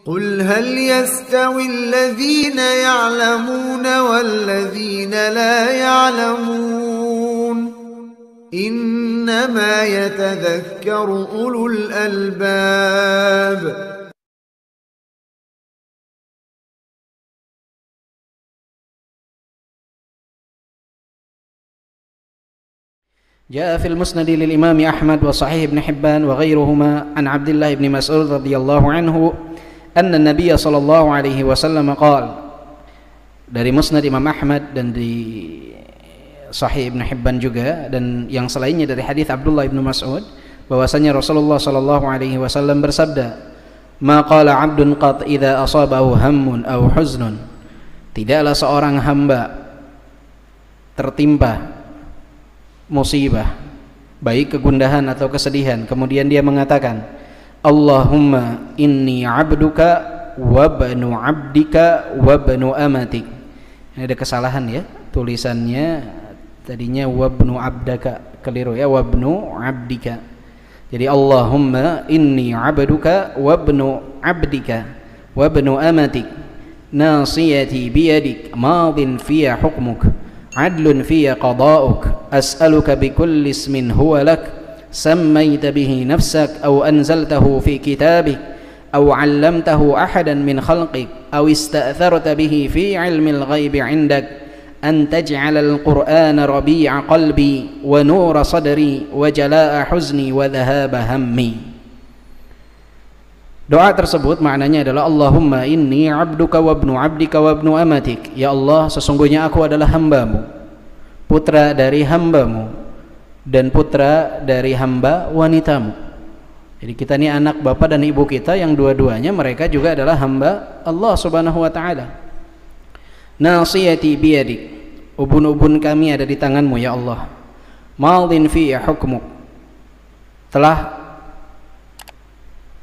قل هل يستوي الذين يعلمون والذين لا يعلمون إنما يتذكر أولو الألباب. جاء في المسند للإمام أحمد وصحيح ابن حبان وغيرهما عن عبد الله بن مسعود رضي الله عنه أن النبي صلى الله عليه وسلم قال. Dari musnad Imam Ahmad dan di Sahih Ibn Hibban juga dan yang selainnya dari hadis Abdullah bin Mas'ud bahwasanya Rasulullah sallallahu alaihi wasallam bersabda, "Ma qala 'abdun qad idza asabahu hammun aw huznun." Tidaklah seorang hamba tertimpa musibah, baik kegundahan atau kesedihan, kemudian dia mengatakan, Allahumma inni abduka wa banu abdika wa banu amatik. Ini ada kesalahan ya, tulisannya tadinya wabnu abdaka, keliru ya, wabnu abdika. Jadi Allahumma inni abduka wabnu abdika wabnu amatik, nasiyati biyadik, madin fiya hukmuk, adlun fiya qada'uk, as'aluka bikulli ismin huwa lak sammayta bihi nafsak aw anzaltahu fi kitabik aw 'allamtahu ahadan min khalqik aw ista'tharta bihi fi 'ilmil ghaibi 'indak an taj'ala al-Qur'ana rabi'a qalbi wa nura sadri wa jalaa'a huzni wa dhahaba hammi. Doa tersebut maknanya adalah Allahumma inni abduka wa ibnu abdika wa ibnu amatik. Ya Allah, sesungguhnya aku adalah hambamu, putra dari hambamu dan putra dari hamba wanitamu. Jadi kita ini anak bapak dan ibu kita yang dua-duanya mereka juga adalah hamba Allah subhanahu wa ta'ala. Nasiyati biyadik, ubun-ubun kami ada di tanganmu ya Allah. Madin fiya hukmuk, telah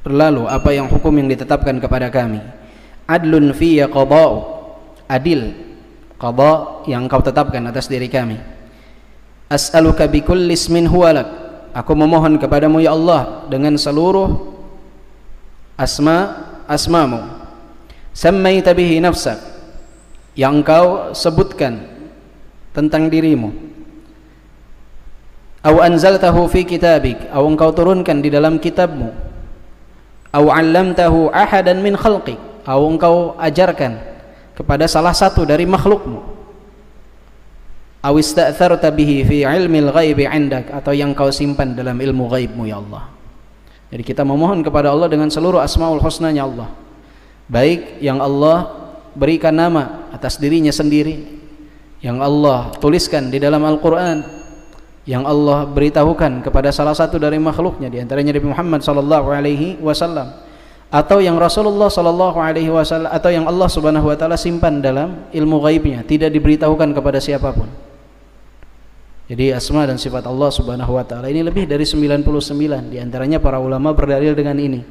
berlalu apa yang hukum yang ditetapkan kepada kami. Adlun fiyya qada'u, adil qada yang kau tetapkan atas diri kami. As'aluka bikulli ismin huwa lak, aku memohon kepadamu ya Allah dengan seluruh asmamu. Sammaita bihi nafsak, yang engkau sebutkan tentang dirimu. Aw anzaltahu fi kitabik, atau engkau turunkan di dalam kitabmu. Aw 'allamtahu ahadan min khalqik, atau engkau ajarkan kepada salah satu dari makhlukmu. Aw ista'tharta bihi fi 'ilmil ghaibi 'indak, atau yang kau simpan dalam ilmu ghaibmu ya Allah. Jadi kita memohon kepada Allah dengan seluruh asmaul husnanya Allah, baik yang Allah berikan nama atas dirinya sendiri, yang Allah tuliskan di dalam Al-Quran, yang Allah beritahukan kepada salah satu dari makhluknya, di antaranya Nabi Muhammad sallallahu alaihi wasallam, atau yang Rasulullah sallallahu alaihi wasallam, atau yang Allah subhanahu wa ta'ala simpan dalam ilmu ghaibnya, tidak diberitahukan kepada siapapun. Jadi asma dan sifat Allah subhanahu wa ta'ala ini lebih dari 99. Di antaranya para ulama berdalil dengan ini,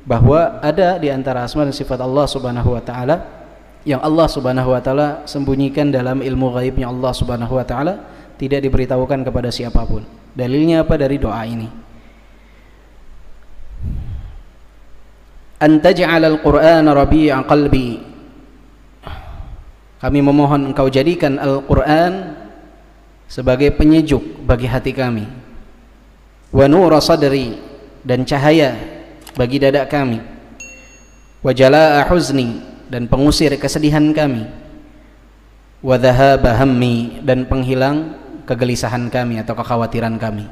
bahwa ada di antara asma dan sifat Allah subhanahu wa ta'ala yang Allah subhanahu wa ta'ala sembunyikan dalam ilmu ghaibnya Allah subhanahu wa ta'ala, tidak diberitahukan kepada siapapun. Dalilnya apa? Dari doa ini. An taj'ala al-Qur'ana rabi'a qalbi, kami memohon engkau jadikan Al-Qur'an sebagai penyejuk bagi hati kami. Wa nura sadri, dan cahaya bagi dada kami. Wa jalaa'a huzni, dan pengusir kesedihan kami. Wa dhahaba hammi, dan penghilang kegelisahan kami atau kekhawatiran kami.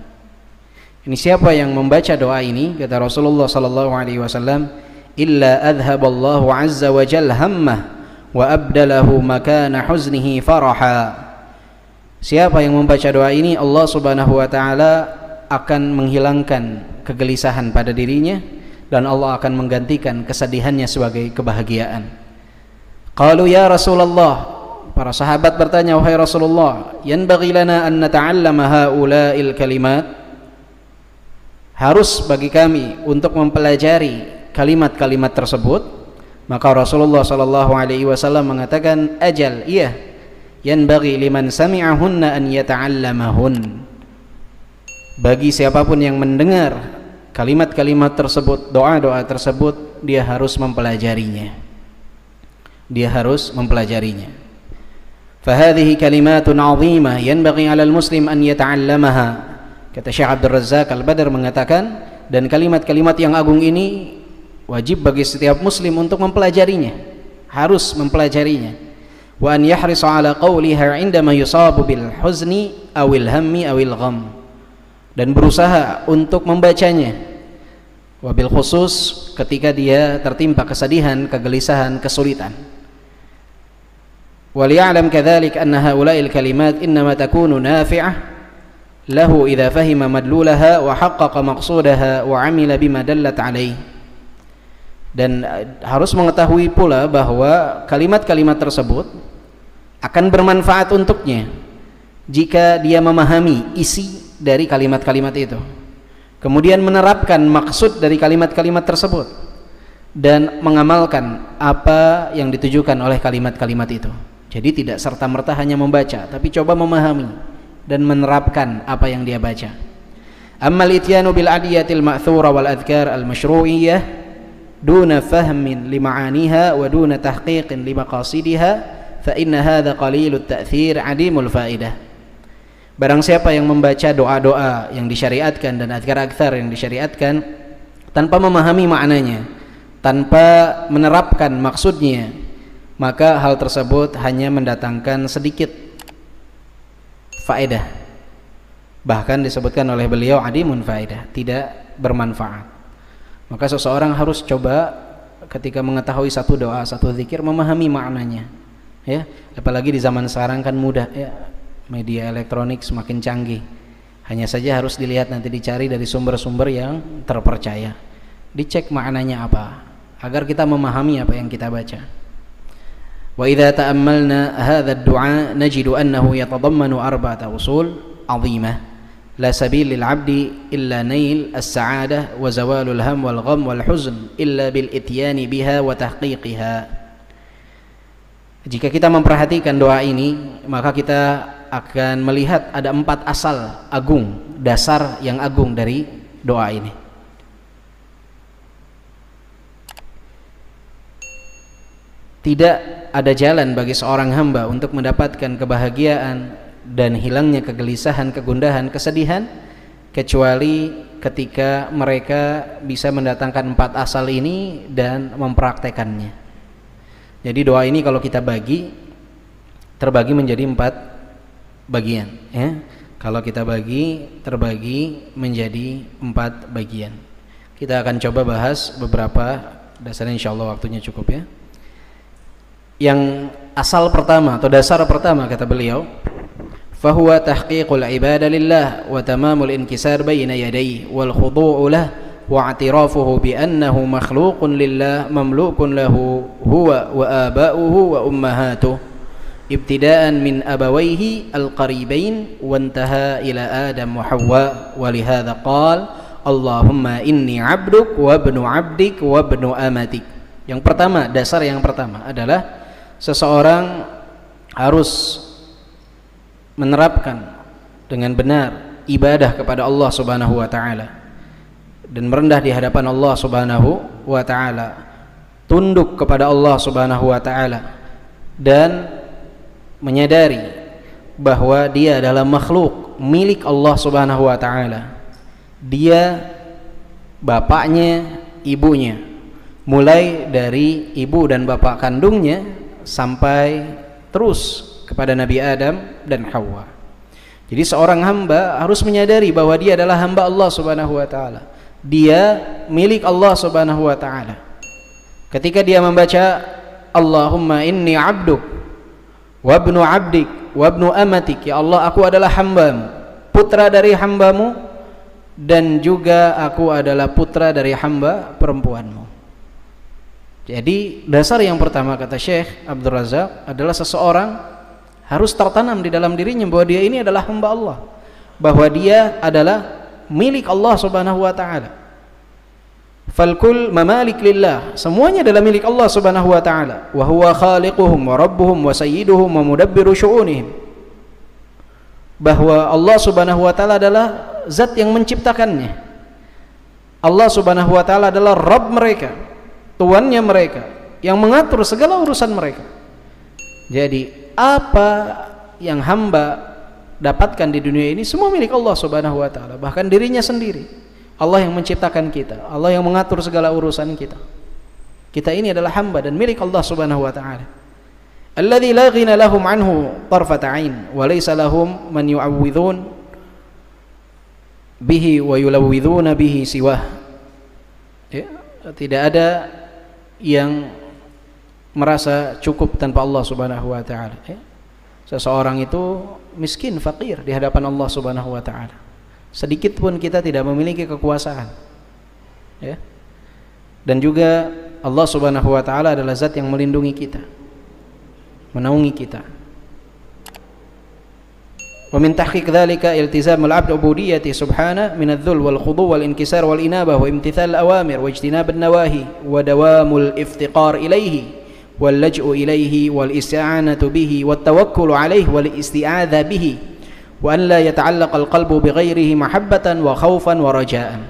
Ini siapa yang membaca doa ini? Kata Rasulullah sallallahu alaihi wasallam, illa adhaballahu azza wa jalla hammah wa abdalahu makana huznihi faraha. Siapa yang membaca doa ini, Allah subhanahu wa ta'ala akan menghilangkan kegelisahan pada dirinya, dan Allah akan menggantikan kesedihannya sebagai kebahagiaan. Qalu ya Rasulullah, para sahabat bertanya, wahai Rasulullah, yanbaghi lana an nata'allama haula'il kalimat, harus bagi kami untuk mempelajari kalimat-kalimat tersebut. Maka Rasulullah sallallahu alaihi wasallam mengatakan, ajal, iya, yanbaghi liman sami'ahunna an yata'allamahun, bagi siapapun yang mendengar kalimat-kalimat tersebut, doa-doa tersebut, dia harus mempelajarinya. Dia harus mempelajarinya. Fahadhihi kalimatun 'azimah yanbaghi 'alal muslim an yata'allamaha. Kata Syekh Abdul Razzaq Al-Badr mengatakan, dan kalimat-kalimat yang agung ini wajib bagi setiap muslim untuk mempelajarinya, harus mempelajarinya. Wa an yahrisa 'ala qawliha 'indama yusabu bil huzni awil hammi awil gham, dan berusaha untuk membacanya, wabil khusus ketika dia tertimpa kesedihan, kegelisahan, kesulitan. Waliya'lam kadzalik anna haula'il kalimat innama takunu nafi'ah lahu idza fahima madlulaha wa haqqaqa maqsudaha wa 'amila bima dallat 'alaihi. Dan harus mengetahui pula bahwa kalimat-kalimat tersebut akan bermanfaat untuknya jika dia memahami isi dari kalimat-kalimat itu, kemudian menerapkan maksud dari kalimat-kalimat tersebut, dan mengamalkan apa yang ditujukan oleh kalimat-kalimat itu. Jadi tidak serta-merta hanya membaca, tapi coba memahami dan menerapkan apa yang dia baca. Ammal ityanu bil adiyatil ma'thura wal adhkar al masyru'iyyah duna fahmin li ma'aniha wa duna tahqiqin li maqasidiha fa inna hadha qalilut ta'thir 'adimul fa'idah. Barang siapa yang membaca doa-doa yang disyariatkan dan adhkar-adhkar yang disyariatkan tanpa memahami maknanya, tanpa menerapkan maksudnya, maka hal tersebut hanya mendatangkan sedikit faedah. Bahkan disebutkan oleh beliau adimun faedah, tidak bermanfaat. Maka seseorang harus coba ketika mengetahui satu doa, satu zikir, memahami maknanya, ya. Apalagi di zaman sekarang kan mudah, ya, media elektronik semakin canggih. Hanya saja harus dilihat, nanti dicari dari sumber-sumber yang terpercaya, dicek maknanya apa, agar kita memahami apa yang kita baca. Wa idza ta'ammalna hadha ad-du'a najidu annahu yatadammanu arba'ata usul 'azimah la sabil lil 'abdi illa nail as-sa'adah wa zawalul ham wal gham wal huzn illa bil ityani biha wa tahqiqiha. Jika kita memperhatikan doa ini, maka kita akan melihat ada 4 asal agung, dasar yang agung dari doa ini. Tidak ada jalan bagi seorang hamba untuk mendapatkan kebahagiaan dan hilangnya kegelisahan, kegundahan, kesedihan, kecuali ketika mereka bisa mendatangkan 4 asal ini dan mempraktekannya. Jadi doa ini kalau kita bagi, terbagi menjadi 4 bagian, ya. Kalau kita bagi, terbagi menjadi 4 bagian. Kita akan coba bahas beberapa dasarnya, insyaallah waktunya cukup, ya. Yang asal pertama atau dasar pertama, kata beliau, fahuwa tahqiqul ibadah lillah wa tamamul inkisar baina yadayhi wal khudu'u lah wa i'tirafuhu bi annahu makhluqun lillah mamlukun lahu huwa wa aba'uhu wa ummahatuh ibtida'an min abawayhi al-qaribain wa intaha ila Adam wa Hawa. Wa lihadza qala Allahumma inni 'abduk wa ibnu 'abdik wa ibnu amatik. Yang pertama, dasar yang pertama adalah seseorang harus menerapkan dengan benar ibadah kepada Allah Subhanahu wa taala dan merendah di hadapan Allah Subhanahu wa taala, tunduk kepada Allah Subhanahu wa taala, dan menyadari bahwa dia adalah makhluk milik Allah Subhanahu wa taala. Dia bapaknya, ibunya, mulai dari ibu dan bapak kandungnya sampai terus kepada Nabi Adam dan Hawa. Jadi seorang hamba harus menyadari bahwa dia adalah hamba Allah Subhanahu wa taala. Dia milik Allah Subhanahu wa taala. Ketika dia membaca Allahumma inni 'abduk wa ibnu 'abdik wa ibnu amatik, ya Allah, aku adalah hambamu, putra dari hambamu, dan juga aku adalah putra dari hamba perempuanmu. Jadi dasar yang pertama, kata Syekh Abdul Razzaq, adalah seseorang harus tertanam di dalam dirinya bahwa dia ini adalah hamba Allah, bahwa dia adalah milik Allah Subhanahu wa taala. Falkul mamalik lillah, semuanya adalah milik Allah Subhanahu wa taala. Wa huwa khaliquhum wa rabbuhum wa sayyiduhum wa mudabbiru syu'unihim. Bahwa Allah Subhanahu wa taala adalah zat yang menciptakannya. Allah Subhanahu wa taala adalah Rabb mereka, tuannya mereka, yang mengatur segala urusan mereka. Jadi apa yang hamba dapatkan di dunia ini semua milik Allah Subhanahu wa taala, bahkan dirinya sendiri. Allah yang menciptakan kita, Allah yang mengatur segala urusan kita. Kita ini adalah hamba dan milik Allah Subhanahu wa taala. Alladzi la ghina lahum anhu tarfat 'ain wa laysa lahum man yu'awwidhun bihi wa yulawwidhuna bihi siwah. Ya, tidak ada yang merasa cukup tanpa Allah Subhanahu wa taala. Ya. Seseorang itu miskin, fakir di hadapan Allah Subhanahu wa taala. Sedikit pun kita tidak memiliki kekuasaan. Ya. Dan juga Allah Subhanahu wa taala adalah zat yang melindungi kita, menaungi kita. Wa min tahqiq dzalika iltizam al-'abd ubudiyyati subhanahu min adh-dhul wal khudu' wal inkisar wal inabah wa imtithal al-awamir wa ijtinab an-nawahi wa dawamul iftiqar ilayhi wal laj'u ilayhi wal isti'anatu bihi wat tawakkul alayhi wal isti'adza bihi wa an la yata'allaq al-qalbu bi ghairihi mahabbatan wa khaufan wa raja'an.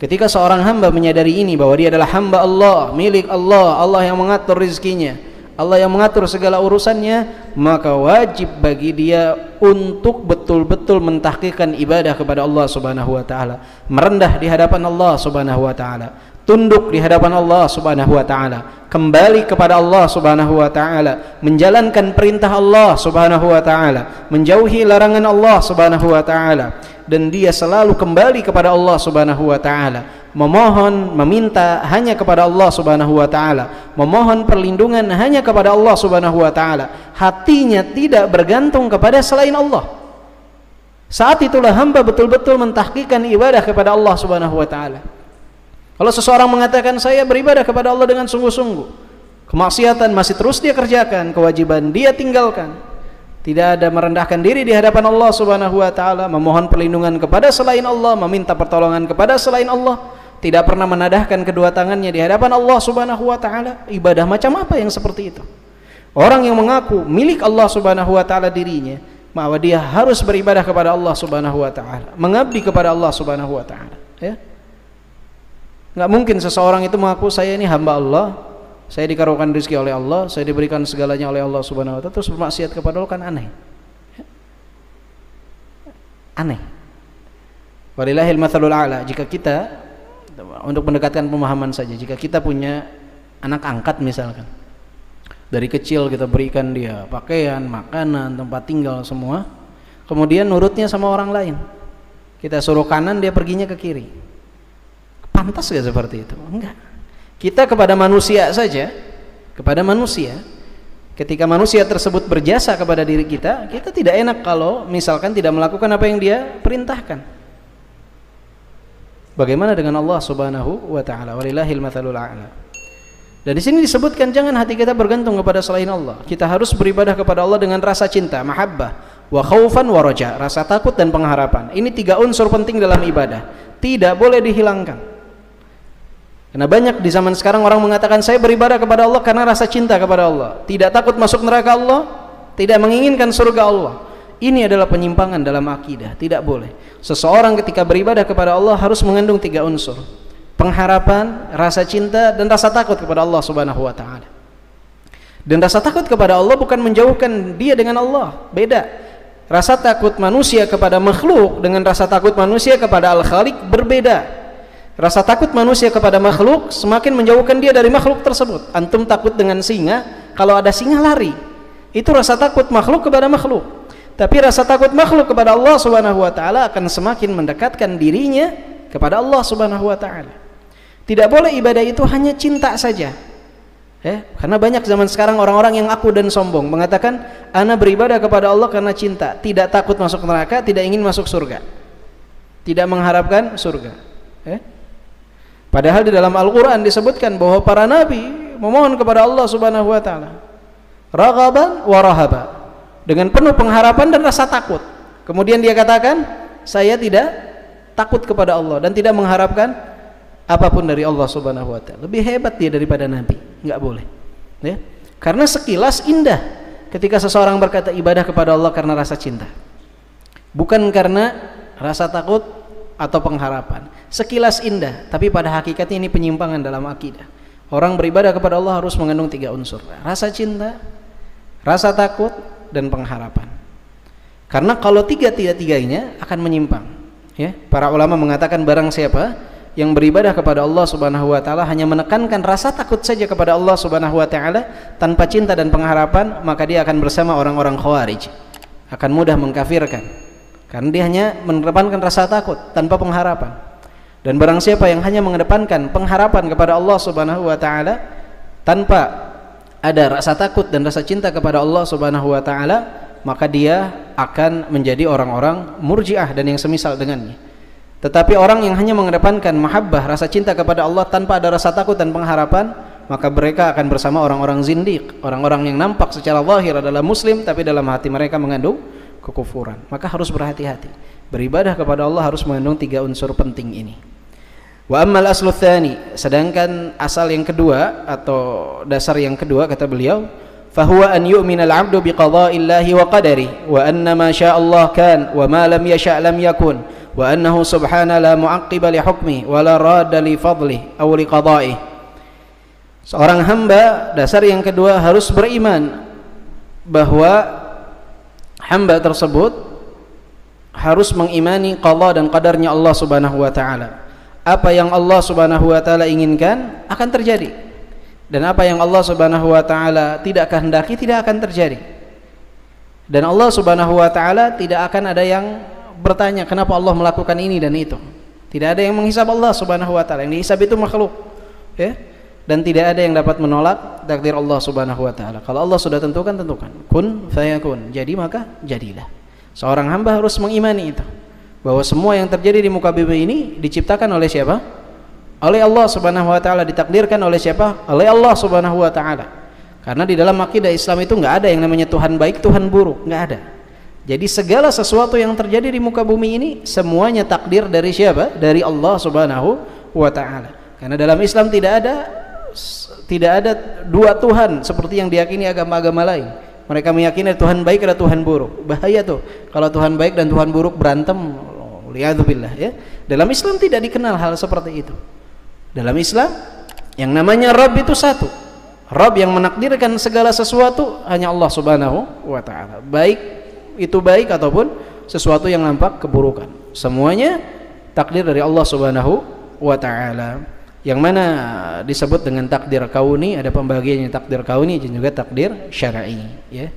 Ketika seorang hamba menyadari ini, bahwa dia adalah hamba Allah, milik Allah, Allah yang mengatur rezekinya, Allah yang mengatur segala urusannya, maka wajib bagi dia untuk betul-betul mentahqiqkan ibadah kepada Allah Subhanahu wa taala, merendah di hadapan Allah Subhanahu wa taala, tunduk di hadapan Allah Subhanahu wa taala, kembali kepada Allah Subhanahu wa taala, menjalankan perintah Allah Subhanahu wa taala, menjauhi larangan Allah Subhanahu wa taala, dan dia selalu kembali kepada Allah Subhanahu wa taala, memohon, meminta hanya kepada Allah Subhanahu wa taala, memohon perlindungan hanya kepada Allah Subhanahu wa taala. Hatinya tidak bergantung kepada selain Allah. Saat itulah hamba betul-betul mentahqiqkan ibadah kepada Allah Subhanahu wa taala. Kalau seseorang mengatakan saya beribadah kepada Allah dengan sungguh-sungguh, kemaksiatan masih terus dia kerjakan, kewajiban dia tinggalkan, tidak ada merendahkan diri di hadapan Allah Subhanahu wa taala, memohon perlindungan kepada selain Allah, meminta pertolongan kepada selain Allah, tidak pernah menadahkan kedua tangannya di hadapan Allah Subhanahu wa taala, ibadah macam apa yang seperti itu? Orang yang mengaku milik Allah Subhanahu wa taala dirinya, maka dia harus beribadah kepada Allah Subhanahu wa taala, mengabdi kepada Allah Subhanahu wa taala, ya. Enggak mungkin seseorang itu mengaku saya ini hamba Allah, saya dikarukan rezeki oleh Allah, saya diberikan segalanya oleh Allah Subhanahu wa taala, terus bermaksiat kepada Allah, kan aneh. Aneh. Walillahil matsalul a'la. Jika kita, untuk mendekatkan pemahaman saja, jika kita punya anak angkat misalkan, dari kecil kita berikan dia pakaian, makanan, tempat tinggal semua, kemudian nurutnya sama orang lain, kita suruh kanan, dia perginya ke kiri, pantas gak seperti itu? Enggak. Kita kepada manusia saja, kepada manusia, ketika manusia tersebut berjasa kepada diri kita, kita tidak enak kalau misalkan tidak melakukan apa yang dia perintahkan. Bagaimana dengan Allah Subhanahu wa taala? Walillahil matsalul a'la. Dan di sini disebutkan jangan hati kita bergantung kepada selain Allah. Kita harus beribadah kepada Allah dengan rasa cinta, mahabbah, wa khaufan wa raja, rasa takut dan pengharapan. Ini 3 unsur penting dalam ibadah, tidak boleh dihilangkan. Karena banyak di zaman sekarang orang mengatakan saya beribadah kepada Allah karena rasa cinta kepada Allah, tidak takut masuk neraka Allah, tidak menginginkan surga Allah. Ini adalah penyimpangan dalam akidah, tidak boleh. Seseorang ketika beribadah kepada Allah harus mengandung 3 unsur: pengharapan, rasa cinta, dan rasa takut kepada Allah Subhanahu wa taala. Dan rasa takut kepada Allah bukan menjauhkan dia dengan Allah, beda. Rasa takut manusia kepada makhluk dengan rasa takut manusia kepada Al-Khaliq berbeda. Rasa takut manusia kepada makhluk semakin menjauhkan dia dari makhluk tersebut. Antum takut dengan singa, kalau ada singa lari, itu rasa takut makhluk kepada makhluk. Tapi rasa takut makhluk kepada Allah Subhanahu wa taala akan semakin mendekatkan dirinya kepada Allah Subhanahu wa taala. Tidak boleh ibadah itu hanya cinta saja. Karena banyak zaman sekarang orang-orang yang aku dan sombong mengatakan ana beribadah kepada Allah karena cinta, tidak takut masuk neraka, tidak ingin masuk surga, tidak mengharapkan surga. Padahal di dalam Al-Quran disebutkan bahwa para nabi memohon kepada Allah Subhanahu wa taala raghaban wa rahaba, dengan penuh pengharapan dan rasa takut. Kemudian dia katakan saya tidak takut kepada Allah dan tidak mengharapkan apapun dari Allah Subhanahu wa taala. Lebih hebat dia daripada nabi. Enggak boleh, ya. Karena sekilas indah ketika seseorang berkata ibadah kepada Allah karena rasa cinta, bukan karena rasa takut atau pengharapan. Sekilas indah, tapi pada hakikatnya ini penyimpangan dalam akidah. Orang beribadah kepada Allah harus mengandung 3 unsur: rasa cinta, rasa takut, dan pengharapan. Karena kalau tiga-tiganya akan menyimpang, ya. Para ulama mengatakan barang siapa yang beribadah kepada Allah Subhanahu wa taala hanya menekankan rasa takut saja kepada Allah Subhanahu wa taala tanpa cinta dan pengharapan, maka dia akan bersama orang-orang Khawarij, akan mudah mengkafirkan. Karena dia hanya mengedepankan rasa takut tanpa pengharapan. Dan barang siapa yang hanya mengedepankan pengharapan kepada Allah Subhanahu wa taala tanpa ada rasa takut dan rasa cinta kepada Allah Subhanahu wa taala, maka dia akan menjadi orang-orang Murji'ah dan yang semisal dengannya. Tetapi orang yang hanya mengedepankan mahabbah, rasa cinta kepada Allah tanpa ada rasa takut dan pengharapan, maka mereka akan bersama orang-orang zindiq, orang-orang yang nampak secara zahir adalah muslim tapi dalam hati mereka mengandung kekufuran. Maka harus berhati-hati. Beribadah kepada Allah harus mengandung 3 unsur penting ini. Wa ammal aslu tsani, sedangkan asal yang kedua atau dasar yang kedua kata beliau, fahuwa an yu'mina al-'abdu biqada'illahi wa qadari wa anna ma syaa Allah kan wa ma lam yasha' lam yakun wa annahu subhanahu la mu'aqqiba li hukmi wa la radda li fadlihi aw li qada'ihi. Seorang hamba, dasar yang kedua, harus beriman bahwa hamba tersebut harus mengimani qada dan qadarnya Allah Subhanahu wa taala. Apa yang Allah Subhanahu wa taala inginkan akan terjadi, dan apa yang Allah Subhanahu wa taala tidak kehendaki tidak akan terjadi. Dan Allah Subhanahu wa taala tidak akan ada yang bertanya kenapa Allah melakukan ini dan itu. Tidak ada yang menghisab Allah Subhanahu wa taala. Yang dihisab itu makhluk, ya. Dan tidak ada yang dapat menolak takdir Allah Subhanahu wa taala. Kalau Allah sudah tentukan, kun fayakun, jadi maka jadilah. Seorang hamba harus mengimani itu, bahwa semua yang terjadi di muka bumi ini diciptakan oleh siapa? Oleh Allah Subhanahu wa taala. Ditakdirkan oleh siapa? Oleh Allah Subhanahu wa taala. Karena di dalam akidah Islam itu enggak ada yang namanya Tuhan baik, Tuhan buruk, enggak ada. Jadi segala sesuatu yang terjadi di muka bumi ini semuanya takdir dari siapa? Dari Allah Subhanahu wa taala. Karena dalam Islam tidak ada 2 Tuhan seperti yang diyakini agama-agama lain. Mereka meyakini Tuhan baik ada Tuhan buruk. Bahaya tuh kalau Tuhan baik dan Tuhan buruk berantem. Liyadzubillah, ya. Dalam Islam tidak dikenal hal seperti itu. Dalam Islam yang namanya Rabb itu satu. Rabb yang menakdirkan segala sesuatu hanya Allah Subhanahu wa taala. Baik itu baik ataupun sesuatu yang nampak keburukan, semuanya takdir dari Allah Subhanahu wa taala. Yang mana disebut dengan takdir kauni, ada pembagiannya takdir kauni dan juga takdir syar'i, ya.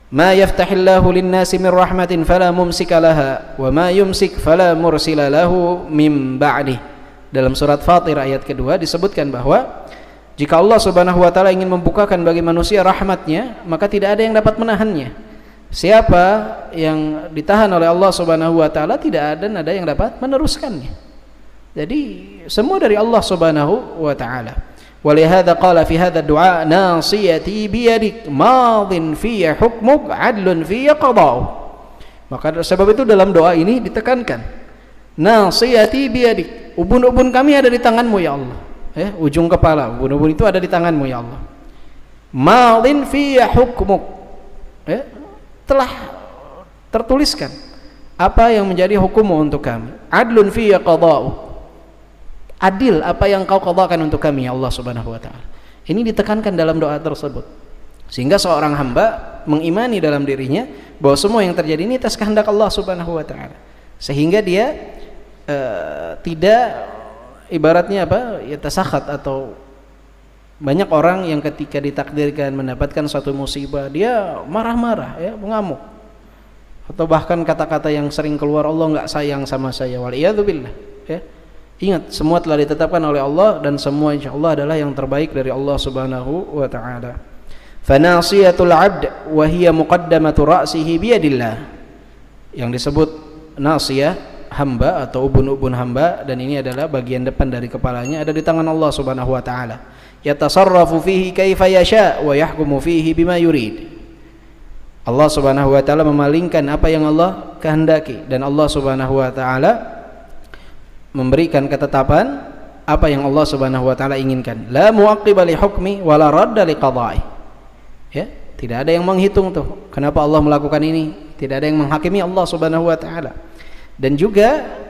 Ma yaftahillahu lin-nasi min rahmatin fala mumsika laha wa ma yumsik fala mursila lahu min ba'dih. Dalam surat Fatir ayat kedua disebutkan bahwa jika Allah Subhanahu wa taala ingin membukakan bagi manusia rahmatnya, maka tidak ada yang dapat menahannya. Siapa yang ditahan oleh Allah Subhanahu wa taala, tidak ada yang dapat meneruskannya. Jadi semua dari Allah Subhanahu wa taala. Walihada qala fi hadha ad-du'a nasiyati biyadik madin fi hukmuk adlun fi qada'u. Maka sebab itu dalam doa ini ditekankan nasiyati biyadik, ubun-ubun kami ada di tanganmu ya Allah, ya, ujung kepala ubun-ubun itu ada di tanganmu ya Allah. Madin fi hukmuk, ya, telah tertuliskan apa yang menjadi hukummu untuk kami. Adlun fi qada'u, adil apa yang kau qadakan untuk kami ya Allah Subhanahu wa taala. Ini ditekankan dalam doa tersebut, sehingga seorang hamba mengimani dalam dirinya bahwa semua yang terjadi ini atas kehendak Allah Subhanahu wa taala, sehingga dia tidak ibaratnya apa, ya, tasakhat, atau banyak orang yang ketika ditakdirkan mendapatkan suatu musibah dia marah-marah, ya, mengamuk, atau bahkan kata-kata yang sering keluar, Allah nggak sayang sama saya, waliyadzubillah, ya. Ingat, semua telah ditetapkan oleh Allah dan semua insyaallah adalah yang terbaik dari Allah Subhanahu wa taala. Fanasiyatul 'abd wa hiya muqaddamatu ra'sihi biyadillah. Yang disebut nasiyah, hamba atau ubun-ubun hamba, dan ini adalah bagian depan dari kepalanya, ada di tangan Allah Subhanahu wa taala. Yatasarrafu fihi kaifa yasha wa yahkumu fihi bima yurid. Allah Subhanahu wa taala memalingkan apa yang Allah kehendaki, dan Allah Subhanahu wa taala memberikan ketetapan apa yang Allah Subhanahu wa taala inginkan. La mu'aqqiba li hukmi wa la radda li qada'i. Ya, tidak ada yang menghitung tuh kenapa Allah melakukan ini, tidak ada yang menghakimi Allah Subhanahu wa taala. Dan juga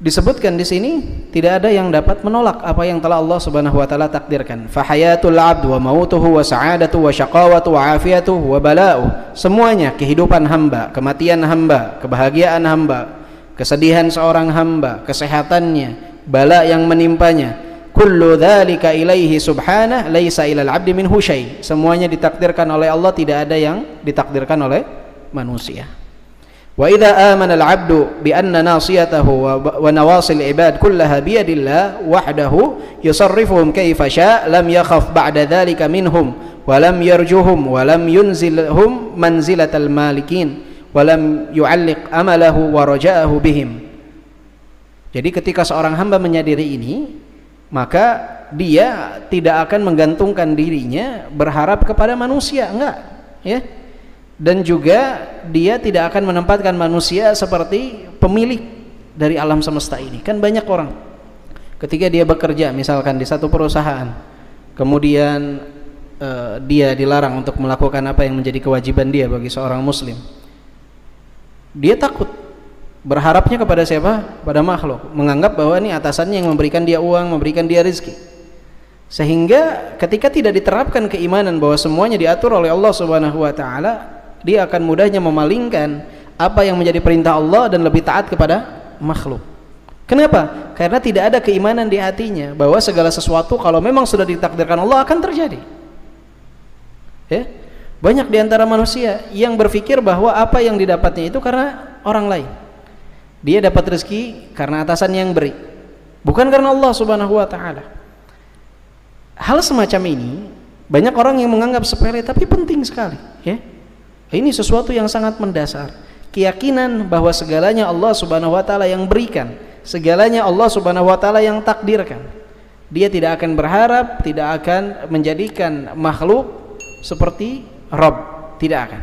disebutkan di sini tidak ada yang dapat menolak apa yang telah Allah Subhanahu wa taala takdirkan. Fa hayatul 'abd wa mautuhu wa sa'adatu wa syaqawatu wa afiyatu wa bala'u. Semuanya, kehidupan hamba, kematian hamba, kebahagiaan hamba, kesedihan seorang hamba, kesehatannya, bala yang menimpanya, kullu dzalika ilaihi subhanahu laisa ilal 'abdi minhu syai'. Semuanya ditakdirkan oleh Allah, tidak ada yang ditakdirkan oleh manusia. Wa idza amana al-'abdu bi anna nasiyatahu wa nawasil ibad kullaha bi yadillah wahdahu yusarrifuhum kaifa syaa' lam yakhaf ba'da dzalika minhum wa lam yarjuhum wa lam yunzilhum manzilatal malikin wa lam yu'alliq amalahu wa raja'ahu bihim. Jadi ketika seorang hamba menyadari ini, maka dia tidak akan menggantungkan dirinya berharap kepada manusia, enggak, ya. Dan juga dia tidak akan menempatkan manusia seperti pemilik dari alam semesta ini. Kan banyak orang ketika dia bekerja misalkan di satu perusahaan, kemudian dia dilarang untuk melakukan apa yang menjadi kewajiban dia bagi seorang muslim. Dia takut, berharapnya kepada siapa? Pada makhluk, menganggap bahwa ini atasannya yang memberikan dia uang, memberikan dia rezeki. Sehingga ketika tidak diterapkan keimanan bahwa semuanya diatur oleh Allah Subhanahu wa taala, dia akan mudahnya memalingkan apa yang menjadi perintah Allah dan lebih taat kepada makhluk. Kenapa? Karena tidak ada keimanan di hatinya bahwa segala sesuatu kalau memang sudah ditakdirkan Allah akan terjadi. Ya? Banyak di antara manusia yang berpikir bahwa apa yang didapatnya itu karena orang lain. Dia dapat rezeki karena atasan yang beri, bukan karena Allah Subhanahu wa taala. Hal semacam ini banyak orang yang menganggap sepele tapi penting sekali, ya. Ini sesuatu yang sangat mendasar. Keyakinan bahwa segalanya Allah Subhanahu wa taala yang berikan, segalanya Allah Subhanahu wa taala yang takdirkan. Dia tidak akan berharap, tidak akan menjadikan makhluk seperti Rabb, tidak akan.